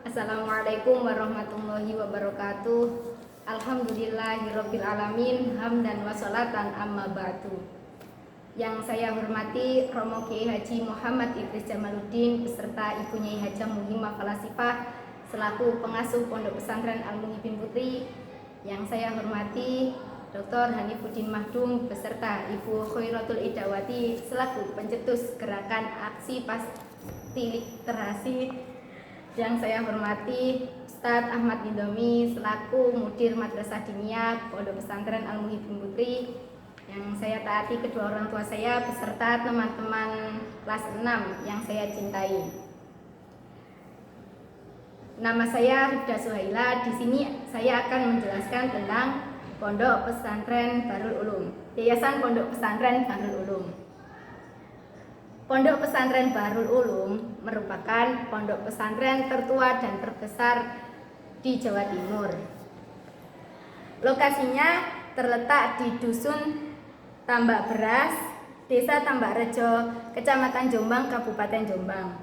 Assalamualaikum warahmatullahi wabarakatuh. Alhamdulillahirabbil alamin, hamdan wa sholatan amma ba'du. Yang saya hormati Romo Kiai Haji Muhammad Idris Jamaluddin beserta Ibu Nyai Hajah Muhimah Falasifah selaku pengasuh Pondok Pesantren Al-Muhibin Putri. Yang saya hormati Dr. Hanifuddin Mahdum beserta Ibu Khairatul Idawati selaku pencetus gerakan aksi pasti literasi. Yang saya hormati Ustadz Ahmad Indomi selaku Mudir Madrasah Diniyah Pondok Pesantren Al-Muhibin Putri. Yang saya taati kedua orang tua saya beserta teman-teman kelas 6 yang saya cintai. Nama saya Rifda Suhaila. Di sini saya akan menjelaskan tentang Pondok Pesantren Bahrul Ulum, Yayasan Pondok Pesantren Bahrul Ulum. Pondok Pesantren Bahrul Ulum merupakan pondok pesantren tertua dan terbesar di Jawa Timur. Lokasinya terletak di Dusun Tambak Beras, Desa Tambak Rejo, Kecamatan Jombang, Kabupaten Jombang.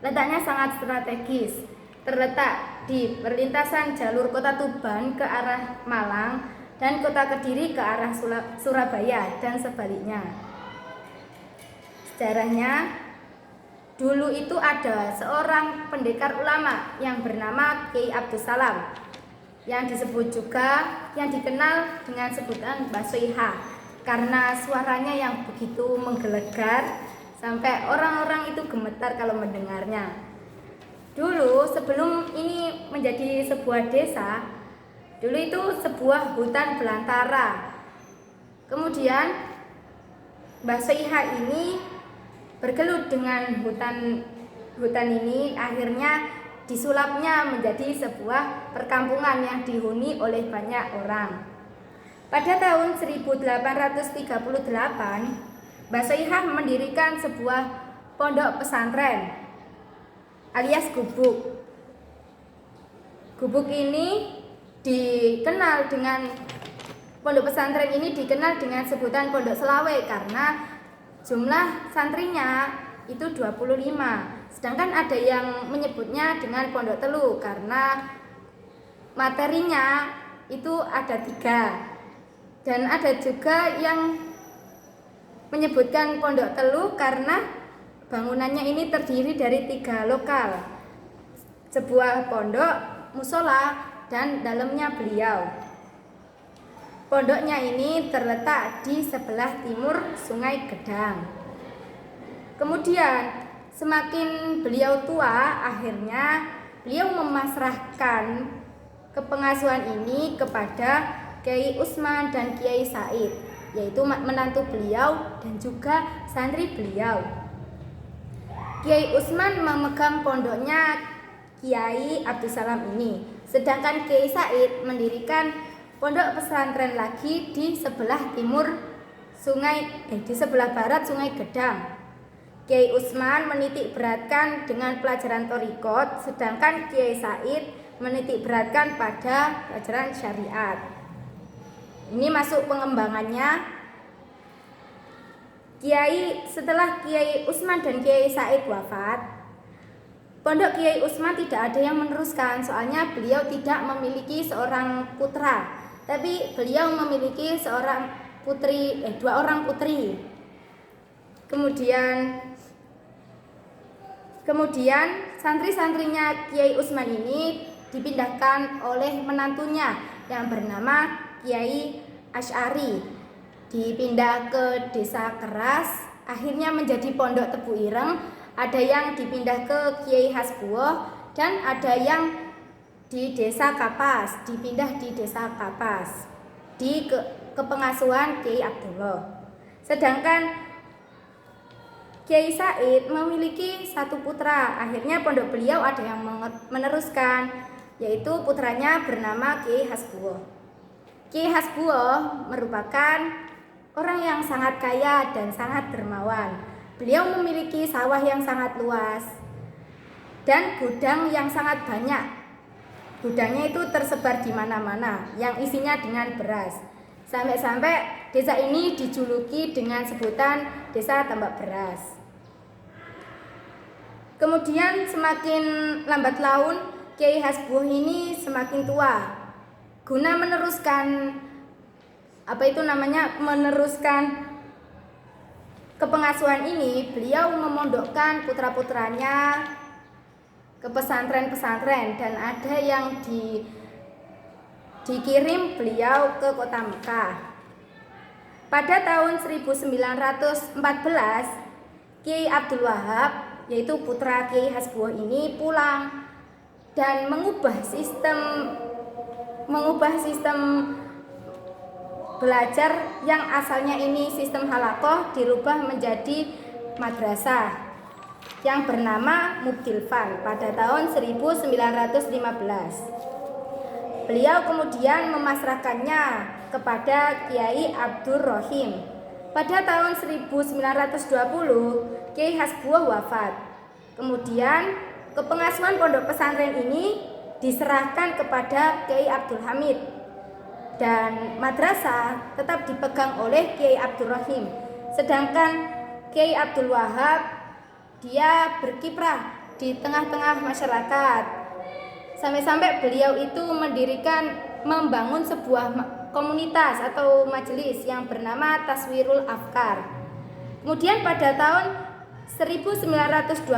Letaknya sangat strategis, terletak di perlintasan jalur Kota Tuban ke arah Malang dan Kota Kediri ke arah Surabaya dan sebaliknya. Sejarahnya, dulu itu ada seorang pendekar ulama yang bernama Kiai Abdus Salam, yang disebut juga, yang dikenal dengan sebutan Mbah Soiha, karena suaranya yang begitu menggelegar sampai orang-orang itu gemetar kalau mendengarnya. Dulu sebelum ini menjadi sebuah desa, dulu itu sebuah hutan belantara. Kemudian Mbah Soiha ini bergelut dengan hutan ini, akhirnya disulapnya menjadi sebuah perkampungan yang dihuni oleh banyak orang. Pada tahun 1838, Mbah Soiha mendirikan sebuah pondok pesantren alias gubuk. Gubuk ini dikenal dengan pondok pesantren ini dikenal dengan sebutan Pondok Selawe karena jumlah santrinya itu 25, sedangkan ada yang menyebutnya dengan Pondok Telu karena materinya itu ada 3, dan ada juga yang menyebutkan Pondok Telu karena bangunannya ini terdiri dari 3 lokal, sebuah pondok, musola, dan dalamnya beliau. Pondoknya ini terletak di sebelah timur Sungai Gedang. Kemudian semakin beliau tua, akhirnya beliau memasrahkan kepengasuhan ini kepada Kiai Usman dan Kiai Said, yaitu menantu beliau dan juga santri beliau. Kiai Usman memegang pondoknya Kiai Abdus Salam ini, sedangkan Kiai Said mendirikan pondok pesantren lagi di sebelah timur di sebelah barat Sungai Gedang. Kiai Usman menitik beratkan dengan pelajaran thorikot, sedangkan Kiai Said menitik beratkan pada pelajaran syariat. Ini masuk pengembangannya. Setelah Kiai Usman dan Kiai Said wafat, pondok Kiai Usman tidak ada yang meneruskan, soalnya beliau tidak memiliki seorang putra, tapi beliau memiliki dua orang putri. Kemudian santri-santrinya Kiai Usman ini dipindahkan oleh menantunya yang bernama Kiai Asy'ari, dipindah ke Desa Keras, akhirnya menjadi Pondok Tebu Ireng. Ada yang dipindah ke Kiai Hasbuoh dan ada yang di Desa Kapas, dipindah di Desa Kapas di kepengasuhan Kiai Abdullah. Sedangkan Kiai Said memiliki 1 putra, akhirnya pondok beliau ada yang meneruskan, yaitu putranya bernama Kiai Hasbuoh. Kiai Hasbuoh merupakan orang yang sangat kaya dan sangat dermawan. Beliau memiliki sawah yang sangat luas dan gudang yang sangat banyak. Gudangnya itu tersebar di mana-mana, yang isinya dengan beras. Sampai-sampai desa ini dijuluki dengan sebutan Desa Tambak Beras. Kemudian semakin lambat laun Kiai Hasbuh ini semakin tua. Guna meneruskan meneruskan kepengasuhan ini, beliau memondokkan putra-putranya ke pesantren-pesantren dan ada yang dikirim beliau ke kota Mekah. Pada tahun 1914, Kiai Abdul Wahab, yaitu putra Kiai Hasbuh ini pulang dan mengubah sistem belajar yang asalnya ini sistem halakoh dirubah menjadi madrasah yang bernama Mubdilfan pada tahun 1915. Beliau kemudian memasrahkannya kepada Kiai Abdur Rohim. Pada tahun 1920, Kiai Hasbuh wafat. Kemudian kepengasuhan pondok pesantren ini diserahkan kepada Kiai Abdul Hamid dan madrasah tetap dipegang oleh Kiai Abdur Rohim. Sedangkan Kiai Abdul Wahab dia berkiprah di tengah-tengah masyarakat. Sampai-sampai beliau itu membangun sebuah komunitas atau majelis yang bernama Taswirul Afkar. Kemudian pada tahun 1926,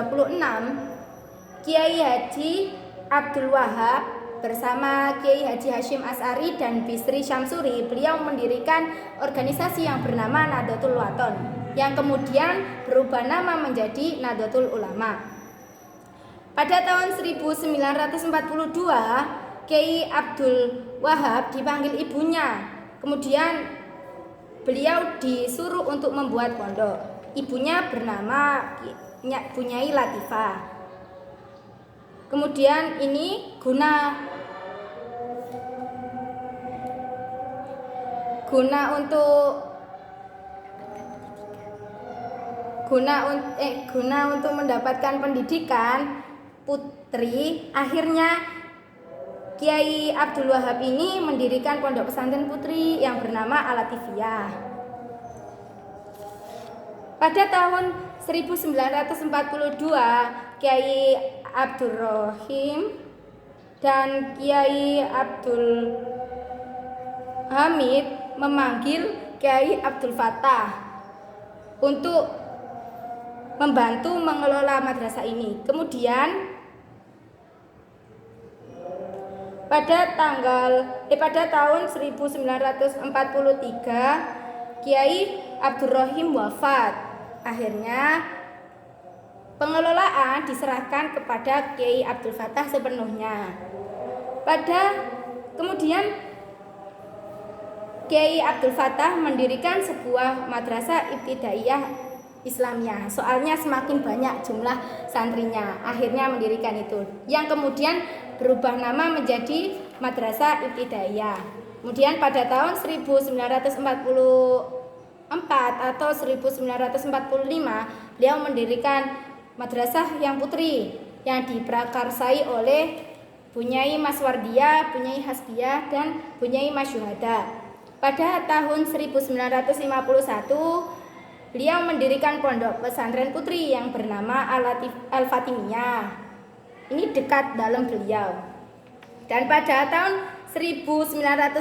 Kiai Haji Abdul Wahab bersama Kiai Haji Hashim As'ari dan Bisri Syamsuri, beliau mendirikan organisasi yang bernama Nahdlatul Wathon, yang kemudian berubah nama menjadi Nahdlatul Ulama. Pada tahun 1942, Kiai Abdul Wahab dipanggil ibunya. Kemudian beliau disuruh untuk membuat pondok. Ibunya bernama Bunyai Latifah. Kemudian ini guna untuk mendapatkan pendidikan putri, akhirnya Kiai Abdul Wahab ini mendirikan pondok pesantren putri yang bernama Al-Latifiyah. Pada tahun 1942, Kiai Abdur Rohim dan Kiai Abdul Hamid memanggil Kiai Abdul Fattah untuk membantu mengelola madrasah ini. Kemudian pada tahun 1943 Kiai Abdur Rohim wafat. Akhirnya pengelolaan diserahkan kepada Kiai Abdul Fattah sepenuhnya. Kemudian Kiai Abdul Fattah mendirikan sebuah madrasah ibtidaiyah Islamiyah. Soalnya semakin banyak jumlah santrinya, akhirnya mendirikan itu, yang kemudian berubah nama menjadi Madrasah Ibtidaiyah. Kemudian pada tahun 1944 atau 1945 beliau mendirikan madrasah yang putri yang diprakarsai oleh Bunyai Maswardia, Bunyai Hasbiyah, dan Bunyai Masyuhada. Pada tahun 1951 beliau mendirikan pondok pesantren putri yang bernama Al-Fatimiyah. Ini dekat dalam beliau. Dan pada tahun 1956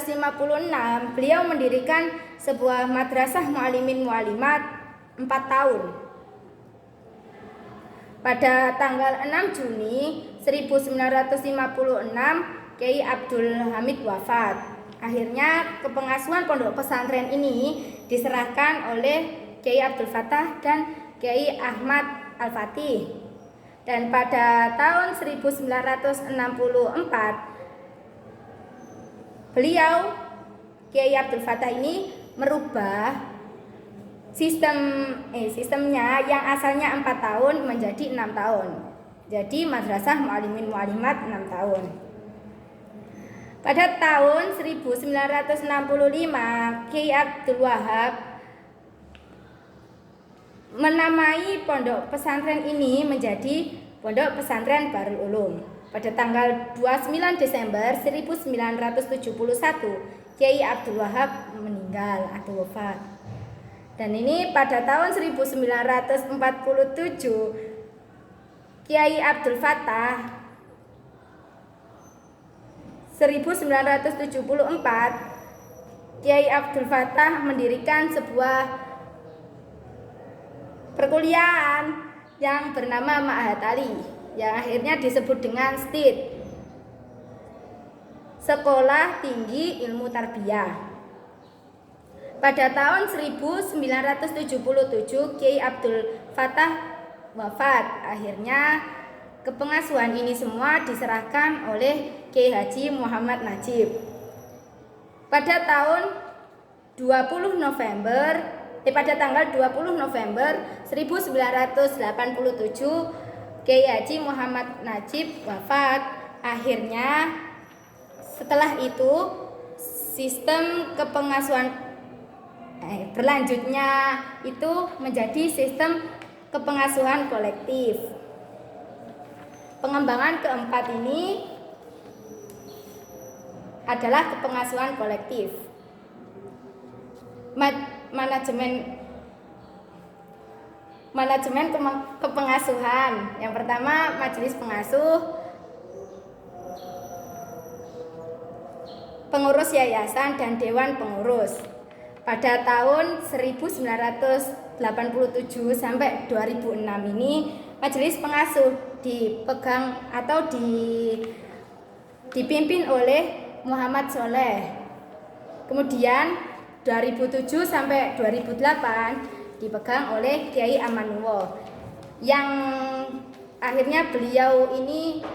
beliau mendirikan sebuah madrasah mu'alimin mu'alimat 4 tahun. Pada tanggal 6 Juni 1956 Kiai Abdul Hamid wafat. Akhirnya kepengasuhan pondok pesantren ini diserahkan oleh Kiai Abdul Fattah dan Kiai Ahmad Al-Fatih. Dan pada tahun 1964 beliau Kiai Abdul Fattah ini merubah sistemnya yang asalnya 4 tahun menjadi 6 tahun. Jadi madrasah mu'alimin mu'alimat 6 tahun. Pada tahun 1965 Kiai Abdul Wahab menamai pondok pesantren ini menjadi Pondok Pesantren Darul Ulum. Pada tanggal 29 Desember 1971 Kiai Abdul Wahab meninggal atau wafat. Dan ini pada tahun 1947 Kiai Abdul Fattah 1974 Kiai Abdul Fattah mendirikan sebuah perkuliahan yang bernama Ma'had Ali, yang akhirnya disebut dengan STID, Sekolah Tinggi Ilmu Tarbiyah. Pada tahun 1977 Kiai Abdul Fattah wafat. Akhirnya kepengasuhan ini semua diserahkan oleh Kiai Haji Muhammad Najib. Pada tanggal 20 November 1987 Kiai Haji Muhammad Najib wafat. Akhirnya setelah itu sistem kepengasuhan berlanjutnya itu menjadi sistem kepengasuhan kolektif. Pengembangan keempat ini adalah kepengasuhan kolektif. Manajemen kepengasuhan. Yang pertama, majelis pengasuh, pengurus yayasan, dan dewan pengurus. Pada tahun 1987 sampai 2006 ini majelis pengasuh dipegang atau dipimpin oleh Muhammad Soleh. Kemudian 2007 sampai 2008 dipegang oleh Kiai Amanullah, yang akhirnya beliau ini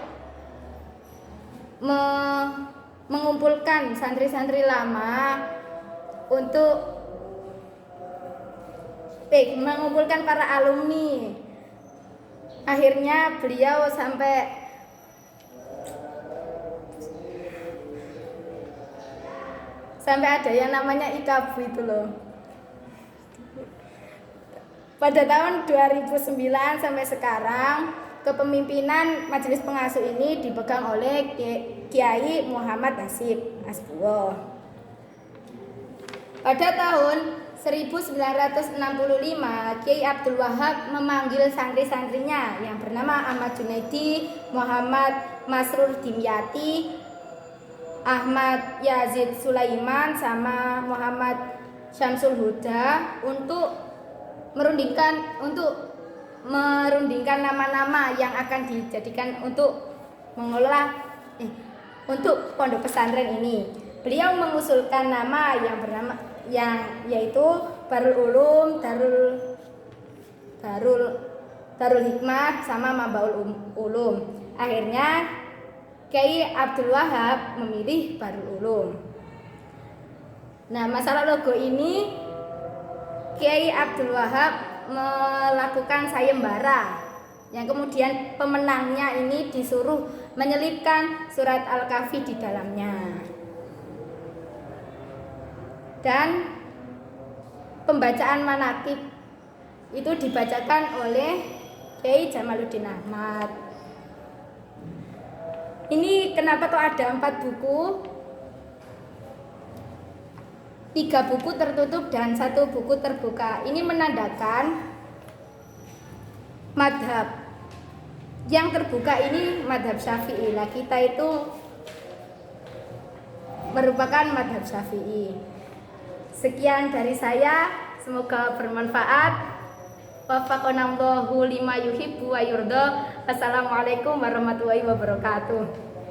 mengumpulkan santri-santri lama untuk mengumpulkan para alumni. Akhirnya beliau sampai ada yang namanya IKAB itu loh. Pada tahun 2009 sampai sekarang kepemimpinan majelis pengasuh ini dipegang oleh Kiai Muhammad Nasib Hasbullah. Pada tahun 1965 Kiai Abdul Wahab memanggil santri-santrinya yang bernama Ahmad Junaidi, Muhammad Masrur Dimyati, Ahmad Yazid Sulaiman, sama Muhammad Syamsul Huda untuk merundingkan nama-nama yang akan dijadikan untuk mengelola untuk pondok pesantren ini. Beliau mengusulkan nama yaitu Barul Ulum, Darul Hikmah, sama Mabaul Ulum. Akhirnya Kiai Abdul Wahab memilih Barul Ulum. Nah, masalah logo ini Kiai Abdul Wahab melakukan sayembara, yang kemudian pemenangnya ini disuruh menyelipkan surat Al-Kahfi di dalamnya. Dan pembacaan manaqib itu dibacakan oleh Kiai Jamaluddin Ahmad. Ini kenapa kok ada 4 buku? 3 buku tertutup dan 1 buku terbuka. Ini menandakan madhab. Yang terbuka ini madhab Syafi'i. Lah kita itu merupakan madhab Syafi'i. Sekian dari saya, semoga bermanfaat. Wafaqanallahu lima yuhibbu wa yurda. Assalamualaikum warahmatullahi wabarakatuh.